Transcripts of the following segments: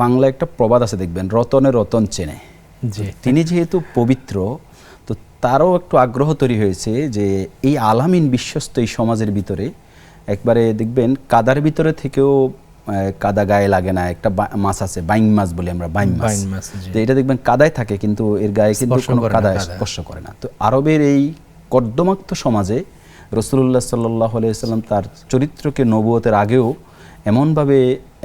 বাংলা একটা প্রবাদ আছে দেখবেন, রতনে রতন চেনে। তিনি যেহেতু পবিত্র, তো তারও একটু আগ্রহ তৈরি হয়েছে যে এই আলামিন বিশ্বস্ত এই সমাজের ভিতরে একবারে দেখবেন কাদার ভিতরে থেকেও কাদা গায়ে লাগে না, একটা মাছ আছে বাইং মাছ বলি আমরা, বাইং মাছ। তো এটা দেখবেন কাদায় থাকে কিন্তু এর গায়ে কিন্তু কোনো কাদা স্পর্শ করে না। তো আরবের এই কর্দমাক্ত সমাজে রাসূলুল্লাহ সাল্লাল্লাহু আলাইহি ওয়াসাল্লাম তার চরিত্রকে নবুয়তের আগেও এমনভাবে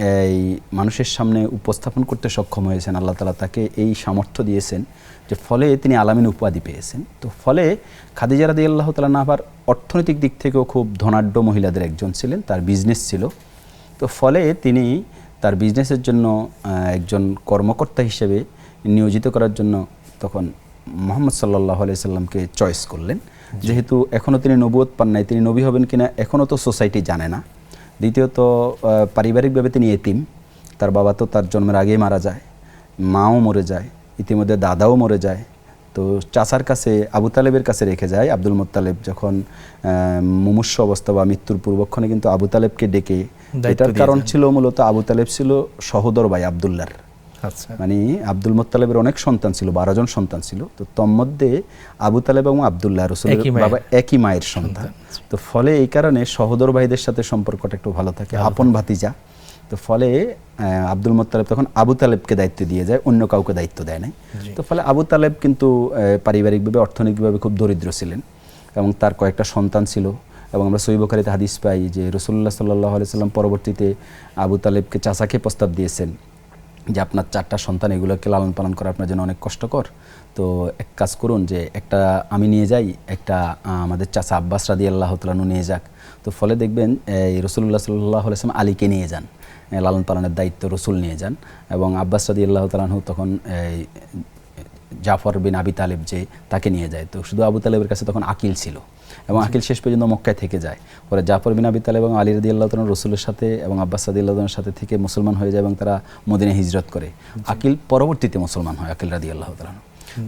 এই মানুষের সামনে উপস্থাপন করতে সক্ষম হয়েছেন, আল্লাহ তাআলা তাকে এই সামর্থ্য দিয়েছেন যে ফলে তিনি আলামিন উপাধি পেয়েছেন। তো ফলে খাদিজা রাদিয়াল্লাহু তাআলা আবার অর্থনৈতিক দিক থেকেও খুব ধনাঢ্য মহিলাদের একজন ছিলেন, তার বিজনেস ছিল। তো ফলে তিনি তার বিজনেসের জন্য একজন কর্মকর্তা হিসেবে নিয়োজিত করার জন্য তখন মুহাম্মদ সাল্লাল্লাহু আলাইহি সাল্লামকে চয়েস করলেন। যেহেতু এখনও তিনি নবুয়ত পান নাই, তিনি নবী হবেন কিনা এখনও তো সোসাইটি জানে না। দ্বিতীয়ত পারিবারিকভাবে তিনি এতিম, তার বাবা তো তার জন্মের আগেই মারা যায়, মাও মরে যায়, ইতিমধ্যে দাদাও মরে যায়। তো চাচার কাছে আবু তালেবের কাছে রেখে যায়। আব্দুল মুত্তালিব যখন মুমূর্ষু অবস্থা বা মৃত্যুর পূর্বক্ষণে কিন্তু আবু তালেবকে ডেকে, এটার কারণ ছিল মূলত আবু তালেব ছিল সহোদর ভাই আবদুল্লাহর। মানে আব্দুল মুত্তালিবের অনেক সন্তান ছিল, 12 জন সন্তান ছিল। তো তন্মধ্যে আবু তালেব এবং আবদুল্লাহ রাসূলের বাবা একই মায়ের সন্তান। তো ফলে এই কারণে সহোদর ভাইদের সাথে সম্পর্কটা একটু ভালো থাকে, আপন ভাতিজা। তো ফলে আব্দুল মুত্তালিব তখন আবু তালেবকে দায়িত্ব দিয়ে যায়, অন্য কাউকে দায়িত্ব দেয় নাই। তো ফলে আবু তালেব কিন্তু পারিবারিকভাবে অর্থনৈতিকভাবে খুব দরিদ্র ছিলেন এবং তার কয়েকটা সন্তান ছিল। এবং আমরা সহিহ বুখারীতে হাদিস পাই যে রাসূলুল্লাহ সাল্লাল্লাহু আলাইহি সাল্লাম পরবর্তীতে আবু তালেবকে চাচাকে প্রস্তাব দিয়েছেন যে আপনার 4টা সন্তান, এগুলোকে লালন পালন করা আপনার জন্য অনেক কষ্টকর। তো এক কাজ করুন যে একটা আমি নিয়ে যাই, একটা আমাদের চাচা আব্বাস রাদিয়াল্লাহু তাআলা নিয়ে যাক। তো ফলে দেখবেন এই রাসূলুল্লাহ সাল্লাল্লাহু আলাইহি সাল্লাম আলীকে নিয়ে যান, লালন পালনের দায়িত্ব রসুল নিয়ে যান। এবং আব্বাস রাদিয়াল্লাহু তাআলা তখন জাফর বিন আবি তালেব যে তাকে নিয়ে যায়। তো শুধু আবু তালেবের কাছে তখন আকিল ছিল এবং আকিল শেষ পর্যন্ত মক্কায় থেকে যায়। পরে জাফর বিন আবি তালেব এবং আলী রাদিয়াল্লাহু তাআলা রসুলের সাথে এবং আব্বাস রাদিয়াল্লাহু তাআলার সাথে থেকে মুসলমান হয়ে যায় এবং তারা মদিনায় হিজরত করে। আকিল পরবর্তীতে মুসলমান হয়, আকিল রাদিয়াল্লাহু তাআলা।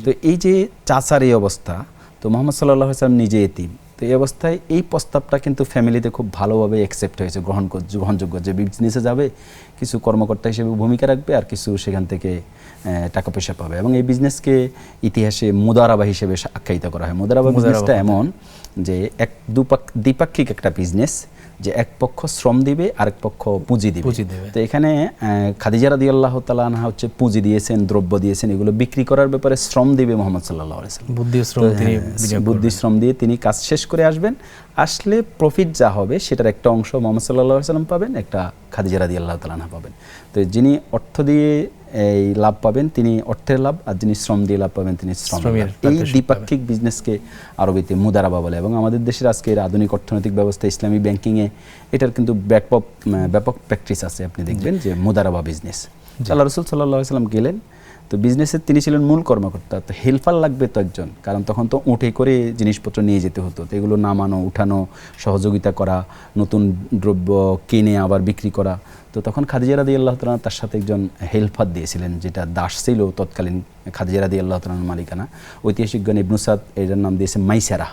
তো এই যে চাচার এই অবস্থা, তো মুহাম্মদ সাল্লাল্লাহু আলাইহি ওয়াসাল্লাম নিজে এতিম। তো এই অবস্থায় এই প্রস্তাবটা কিন্তু ফ্যামিলিতে খুব ভালোভাবে অ্যাকসেপ্ট হয়েছে, গ্রহণযোগ্য, যে বিজনেসে যাবে কিছু কর্মকর্তা হিসেবে ভূমিকা রাখবে আর কিছু সেখান থেকে টাকা পয়সা পাবে। এবং এই বিজনেসকে ইতিহাসে মুদারাবা হিসেবে আখ্যায়িত করা হয়। মুদারাবা বিজনেসটা এমন যে দ্বিপাক্ষিক একটা বিজনেস, যে এক পক্ষ শ্রম দিবে আরেক পক্ষ পুঁজি দিবে। তো এখানে খাদিজা রাদিয়াল্লাহু তাআলা আনহা হচ্ছে পুঁজি দিয়েছেন, দ্রব্য দিয়েছেন, এগুলো বিক্রি করার ব্যাপারে শ্রম দিবে মুহাম্মদ সাল্লাল্লাহু আলাইহি ওয়াসাল্লাম। বুদ্ধি শ্রম দিয়ে তিনি কাজ শেষ করে আসবেন, আসলে প্রফিট যা হবে সেটার একটা অংশ মুহাম্মদ সাল্লাল্লাহু আলাইহি ওয়াসাল্লাম পাবেন, একটা খাদিজা রাদিয়াল্লাহু তাআলা আনহা পাবেন। তো যিনি অর্থ দিয়ে এই লাভ পাবেন তিনি অর্থের লাভ, আর যিনি শ্রম দিয়ে লাভ পাবেন তিনি শ্রমের। এই দ্বিপাক্ষিক বিজনেসকে আরবিতে মুদারাবা বলে। এবং আমাদের দেশের আজকের আধুনিক অর্থনৈতিক ব্যবস্থা, ইসলামী ব্যাংকিংয়ে এটার কিন্তু ব্যাপক প্র্যাকটিস আছে। আপনি দেখবেন যে মুদারাবা বিজনেস। আল্লাহ রাসূল সাল্লাল্লাহু আলাইহি ওয়াসাল্লাম গেলেন, তো বিজনেসের তিনি ছিলেন মূল কর্মকর্তা। তো হেল্পার লাগবে তো একজন, কারণ তখন তো উঠে করে জিনিসপত্র নিয়ে যেতে হতো। তো এগুলো নামানো, উঠানো, সহযোগিতা করা, নতুন দ্রব্য কিনে আবার বিক্রি করা। তো তখন খাদিজা রাদিয়াল্লাহু তাআলা তার সাথে একজন হেল্পার দিয়েছিলেন, যেটা দাস ছিল তৎকালীন খাদিজা রাদিয়াল্লাহু তাআলার মালিকানা। ঐতিহাসিক জ্ঞানী ইবনে সাদ এটার নাম দিয়েছে মাইসারা।